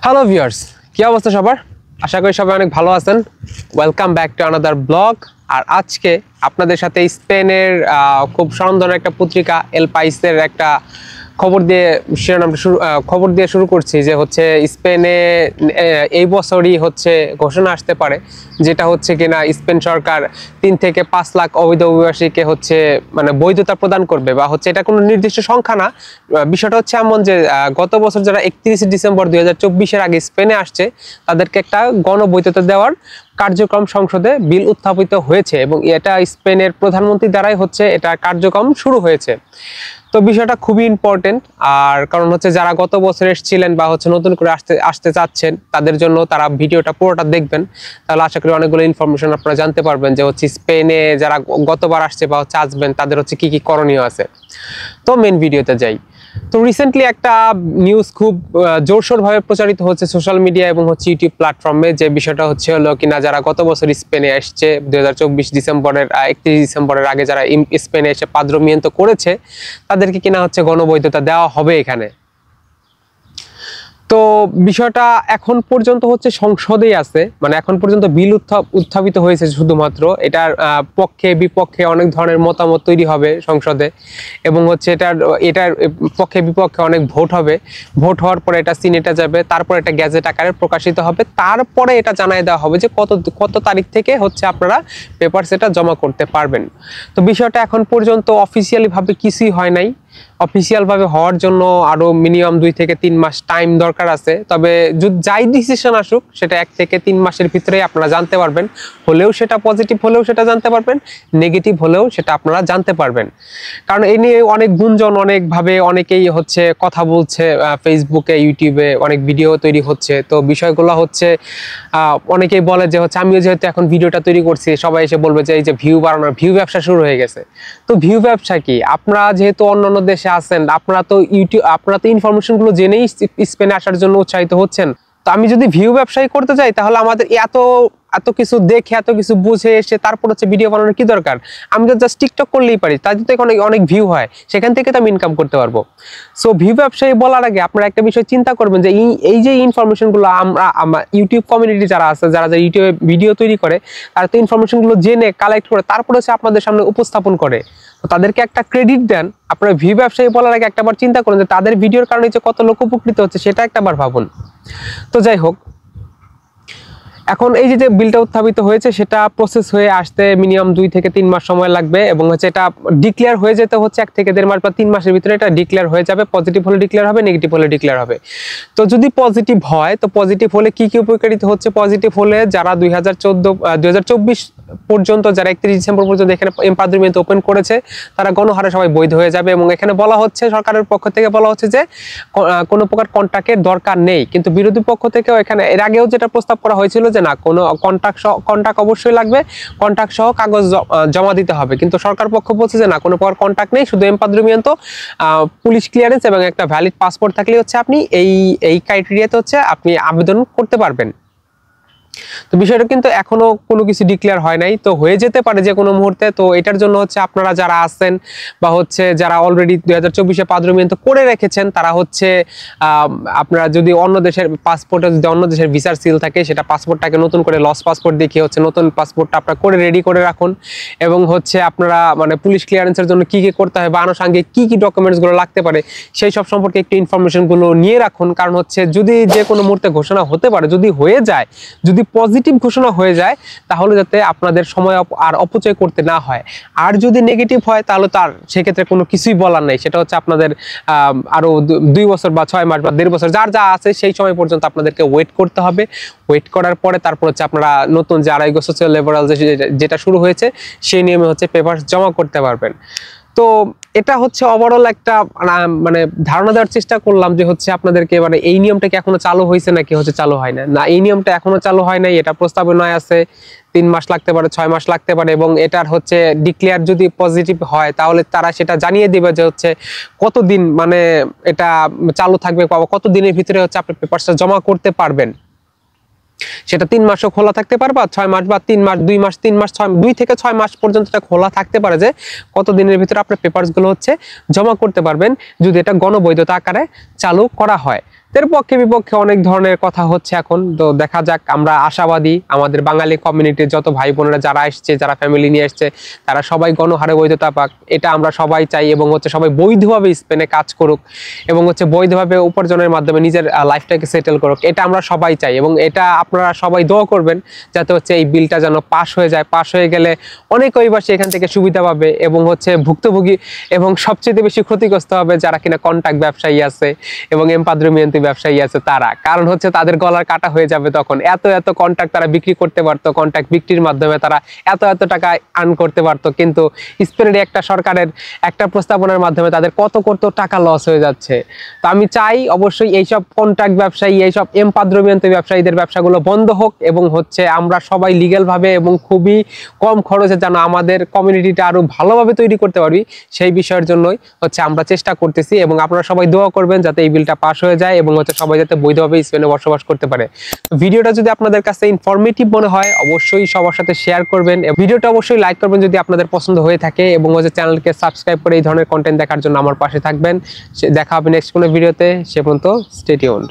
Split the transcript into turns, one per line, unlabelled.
Hello viewers, কি অবস্থা সবার? আশা করি সবাই অনেক ভালো আছেন। Welcome back to another blog. আর আজকে আপনাদের সাথে স্পেনের খুব স্বনামধন্য একটা পত্রিকা এল পাইসের একটা খবর দিয়ে শুরু করছি যে হচ্ছে স্পেনে এই বছরই হচ্ছে ঘোষণা আসতে পারে, যেটা হচ্ছে কিনা স্পেন সরকার 3 থেকে 5 লাখ অবৈধ অভিবাসীকে হচ্ছে মানে বৈধতা প্রদান করবে, বা হচ্ছে এটা কোনো নির্দিষ্ট সংখ্যা না। বিষয়টা হচ্ছে এমন যে গত বছর যারা 31 ডিসেম্বর 2024-এর আগে স্পেনে আসছে তাদেরকে একটা গণবৈধতা দেওয়ার কার্যক্রম সংসদে বিল উত্থাপিত হয়েছে, এবং এটা স্পেনের প্রধানমন্ত্রী দ্বারাই হচ্ছে এটা কার্যক্রম শুরু হয়েছে। তো বিষয়টা খুবই ইম্পর্টেন্ট, আর কারণ হচ্ছে যারা গত বছর এসেছিলেন বা হচ্ছে নতুন করে আসতে চাচ্ছেন তাদের জন্য তারা ভিডিওটা পুরোটা দেখবেন, তাহলে আশা করি অনেকগুলো ইনফরমেশন আপনারা জানতে পারবেন যে হচ্ছে স্পেনে যারা গতবার আসছে বা হচ্ছে আসবেন তাদের হচ্ছে কি কি করণীয় আছে। তো মেন ভিডিওতে যাই। তো রিসেন্টলি একটা নিউজ খুব জোরসোরভাবে প্রচারিত হচ্ছে সোশ্যাল মিডিয়া এবং হচ্ছে ইউটিউব প্ল্যাটফর্মে, যে বিষয়টা হলো কিনা যারা গত বছর স্পেনে আসছে 31 ডিসেম্বরের আগে যারা স্পেনে এসে পাদ্রোমিয়েন্তো করেছে তাদেরকে কিনা হচ্ছে গণবৈধতা দেওয়া হবে এখানে। তো বিষয়টা এখন পর্যন্ত হচ্ছে সংসদেই আছে, মানে এখন পর্যন্ত বিল উত্থাপিত হয়েছে শুধুমাত্র। এটার পক্ষে বিপক্ষে অনেক ধরনের মতামত তৈরি হবে সংসদে, এবং হচ্ছে এটার পক্ষে বিপক্ষে অনেক ভোট হবে। ভোট হওয়ার পরে এটা সিনেটে যাবে, তারপর এটা গ্যাজেট আকারে প্রকাশিত হবে, তারপরে এটা জানিয়ে দেওয়া হবে যে কত তারিখ থেকে হচ্ছে আপনারা পেপারস এটা জমা করতে পারবেন। তো বিষয়টা এখন পর্যন্ত অফিসিয়ালি ভাবে কিছুই হয় নাই। অফিসিয়াল ভাবে হওয়ার জন্য আরো মিনিমাম 2 থেকে 3 মাস টাইম দরকার আছে। তবে যাই ডিসিশন আসুক সেটা 1 থেকে 3 মাসের ভিতরেই আপনারা জানতে পারবেন। হলেও সেটা পজিটিভ হলেও সেটা জানতে পারবেন, নেগেটিভ হলেও সেটা আপনারা জানতে পারবেন। কারণ এই নিয়ে অনেক গুঞ্জন, অনেকভাবে অনেকেই হচ্ছে কথা বলছে, ফেসবুকে ইউটিউবে অনেক ভিডিও তৈরি হচ্ছে। তো বিষয়গুলো হচ্ছে অনেকেই বলে যে হচ্ছে আমিও যেহেতু এখন ভিডিওটা তৈরি করছি, সবাই এসে বলবে যে এই যে ভিউ বাড়ানোর ভিউ ব্যবসা শুরু হয়ে গেছে। তো ভিউ ব্যবসা কি? আপনারা যেহেতু অন্যান্য দেশে আছেন, আপনারা তো ইনফরমেশন গুলো জেনেই স্পেনে আসার জন্য উৎসাহিত হচ্ছেন। তো আমি যদি ভিউ ব্যবসায়ী করতে যাই তাহলে আমাদের এত কিছু দেখে এত কিছু বুঝে এসে তারপর হচ্ছে ভিডিও বানানোর কি দরকার? আমি তো জাস্ট টিকটক করলেই পারি, তাই তো অনেক ভিউ হয়, সেখান থেকে তো আমি ইনকাম করতে পারবো। সো ভিউ ব্যবসায়ী বলার আগে আপনারা একটা বিষয় চিন্তা করবেন যে এই যে ইনফরমেশন গুলো আমরা ইউটিউব কমিউনিটি যারা আছে, যারা ইউটিউবে ভিডিও তৈরি করে, তারা তো ইনফরমেশন গুলো জেনে কালেক্ট করে তারপর হচ্ছে আপনাদের সামনে উপস্থাপন করে। তাদেরকে একটা ক্রেডিট দেন। আপনারা ভিউ ব্যবসায়ী বলার আগে একটাবার চিন্তা করেন যে তাদের ভিডিওর কারণে যে কত লোক উপকৃত হচ্ছে সেটা একটাবার ভাবুন। তো যাই হোক, এখন এই যে বিলটা উত্থাপিত হয়েছে সেটা প্রসেস হয়ে আসতে মিনিমাম 2 থেকে 3 মাস সময় লাগবে, এবং হচ্ছে এটা ডিক্লেয়ার হয়ে যেতে হচ্ছে 1 থেকে 1.5 মাস বা 3 মাসের ভিতরে এটা ডিক্লেয়ার হয়ে যাবে। পজিটিভ হলে ডিক্লেয়ার হবে, নেগেটিভ হলে ডিক্লেয়ার হবে। তো যদি পজিটিভ হয়, তো পজিটিভ হলে কি কি উপকারিত হচ্ছে? পজিটিভ হলে যারা 2024 পর্যন্ত, যারা 31 ডিসেম্বর পর্যন্ত এখানে এমপাদ্রিমেন্ট ওপেন করেছে, তারা গণহারে সবাই বৈধ হয়ে যাবে। এবং এখানে বলা হচ্ছে, সরকারের পক্ষ থেকে বলা হচ্ছে যে কোনো প্রকার কন্ট্রাক্টের দরকার নেই। কিন্তু বিরোধী পক্ষ থেকেও এখানে এর আগেও যেটা প্রস্তাব করা হয়েছিল যে না, কোনো কন্ট্রাক্ট অবশ্যই লাগবে, কন্ট্রাক্ট সহ কাগজ জমা দিতে হবে। কিন্তু সরকার পক্ষ বলছে যে না, কোনো প্রকার কন্ট্রাক্ট নেই, শুধু এমপাদ্রিমেন্টো, পুলিশ ক্লিয়ারেন্স এবং একটা ভ্যালিড পাসপোর্ট থাকলে হচ্ছে আপনি এই ক্রাইটেরিয়াতে হচ্ছে আপনি আবেদন করতে পারবেন। তো বিষয়টা কিন্তু এখনো কোনো কিছু ডিক্লেয়ার হয় নাই, তো হয়ে যেতে পারে যে কোনো মুহূর্তে। তো এটার জন্য হচ্ছে আপনারা যারা আছেন বা হচ্ছে যারা অলরেডি 2024-এ পাদ্রোমিয়েন্তো করে রেখেছেন, তারা হচ্ছে আপনারা যদি অন্য দেশের পাসপোর্টে যদি অন্য দেশের ভিসার সিল থাকে, সেটা পাসপোর্টটাকে নতুন করে লস পাসপোর্ট দেখিয়ে হচ্ছে নতুন পাসপোর্টটা আপনারা করে রেডি করে রাখুন। এবং হচ্ছে আপনারা মানে পুলিশ ক্লিয়ারেন্সের জন্য কি কি করতে হয় বা আনুষঙ্গিক কি কি ডকুমেন্টসগুলো লাগতে পারে সেই সব সম্পর্কে একটু ইনফরমেশনগুলো নিয়ে রাখুন। কারণ হচ্ছে যদি যে কোনো মুহূর্তে ঘোষণা হতে পারে, যদি হয়ে যায়, যদি পজিটিভ ঘোষণা হয়ে যায়, তাহলে যাতে আপনাদের সময় আর অপচয় করতে না হয়। আর যদি নেগেটিভ হয় তাহলে তার সেক্ষেত্রে কোনো কিছুই বলার নাই, সেটা হচ্ছে আপনাদের আরো 2 বছর বা 6 মাস বা 1.5 বছর যার যা আছে সেই সময় পর্যন্ত আপনাদেরকে ওয়েট করতে হবে। ওয়েট করার পরে তারপর হচ্ছে আপনারা নতুন যে আড়াই সোশ্যাল লেবারাল যেটা শুরু হয়েছে সেই নিয়মে হচ্ছে পেপার জমা করতে পারবেন। তো এটা হচ্ছে ওভারঅল একটা মানে ধারণা দেওয়ার চেষ্টা করলাম যে হচ্ছে আপনাদেরকে মানে এই নিয়মটা কি এখনো চালু হয়েছে নাকি হচ্ছে চালু হয় না। এই নিয়মটা এখনো চালু হয় নাই, এটা প্রস্তাবনায় আছে। 3 মাস লাগতে পারে, 6 মাস লাগতে পারে, এবং এটার হচ্ছে ডিক্লেয়ার যদি পজিটিভ হয় তাহলে তারা সেটা জানিয়ে দিবে যে হচ্ছে কতদিন মানে এটা চালু থাকবে, কত দিনের ভিতরে হচ্ছে আপনি পেপারসটা জমা করতে পারবেন। সেটা 3 মাসও খোলা থাকতে পারে, বা 6 মাস বা 3 মাস, 2 মাস, 3 মাস, 2 থেকে 6 মাস পর্যন্ত এটা খোলা থাকতে পারে, যে কত দিনের ভিতরে আপনার পেপারসগুলো হচ্ছে জমা করতে পারবেন যদি এটা গণবৈধতা আকারে চালু করা হয়। এর পক্ষে বিপক্ষে অনেক ধরনের কথা হচ্ছে এখন, তো দেখা যাক। আমরা আশাবাদী আমাদের বাঙালি কমিউনিটির যত ভাই বোনেরা যারা আসছে, যারা ফ্যামিলি নিয়ে আসছে, তারা সবাই গণহারে বৈধতা পাক, এটা আমরা সবাই চাই। এবং হচ্ছে সবাই বৈধভাবে স্পেনে কাজ করুক এবং হচ্ছে বৈধভাবে উপার্জনের মাধ্যমে নিজের লাইফটাকে সেটেল করুক, এটা আমরা সবাই চাই। এবং এটা আপনারা সবাই দোয়া করবেন যাতে হচ্ছে এই বিলটা যেন পাস হয়ে যায়। পাস হয়ে গেলে অনেক অভিবাসী এখান থেকে সুবিধা পাবে এবং হচ্ছে ভুক্তভোগী এবং সবচেয়ে বেশি ক্ষতিগ্রস্ত হবে যারা কিনা কন্ট্রাক্ট ব্যবসায়ী আছে এবং এমপাদ্রমিয়ন্তি ব্যবসায়ী আছে তারা। কারণ হচ্ছে তাদের গলার কাটা হয়ে যাবে তখন। এত এত কন্ট্রাক্ট তারা বিক্রি করতে পারতো, কন্ট্রাক্ট বিক্রির মাধ্যমে তারা এত এত টাকা আর্ন করতে পারতো, কিন্তু স্পেনের একটা সরকারের একটা প্রস্তাবনার মাধ্যমে তাদের কত কত টাকা লস হয়ে যাচ্ছে। তো আমি চাই অবশ্যই এইসব কন্ট্রাক্ট ব্যবসায়ী, এইসব এমপাদ্রমিয়ন্তি ব্যবসায়ীদের ব্যবসাগুলো বন্ধ হোক এবং হচ্ছে আমরা সবাই লিগ্যাল ভাবে এবং খুবই কম খরচে যেন আমাদের কমিউনিটিটা আরো ভালোভাবে তৈরি করতে পারি, সেই বিষয়ের জন্যই হচ্ছে আমরা চেষ্টা করতেছি। এবং আপনারা সবাই দোয়া করবেন যাতে এই বিলটা পাস হয়ে যায় এবং হচ্ছে সবাই যাতে বৈধভাবে স্পেনে বসবাস করতে পারে। ভিডিওটা যদি আপনাদের কাছে ইনফরমেটিভ মনে হয় অবশ্যই সবার সাথে শেয়ার করবেন, ভিডিওটা অবশ্যই লাইক করবেন যদি আপনাদের পছন্দ হয়ে থাকে, এবং হচ্ছে চ্যানেলকে সাবস্ক্রাইব করে এই ধরনের কন্টেন্ট দেখার জন্য আমার পাশে থাকবেন। দেখা হবে নেক্সট কোনো ভিডিওতে, সে পর্যন্ত স্টে টিউনড।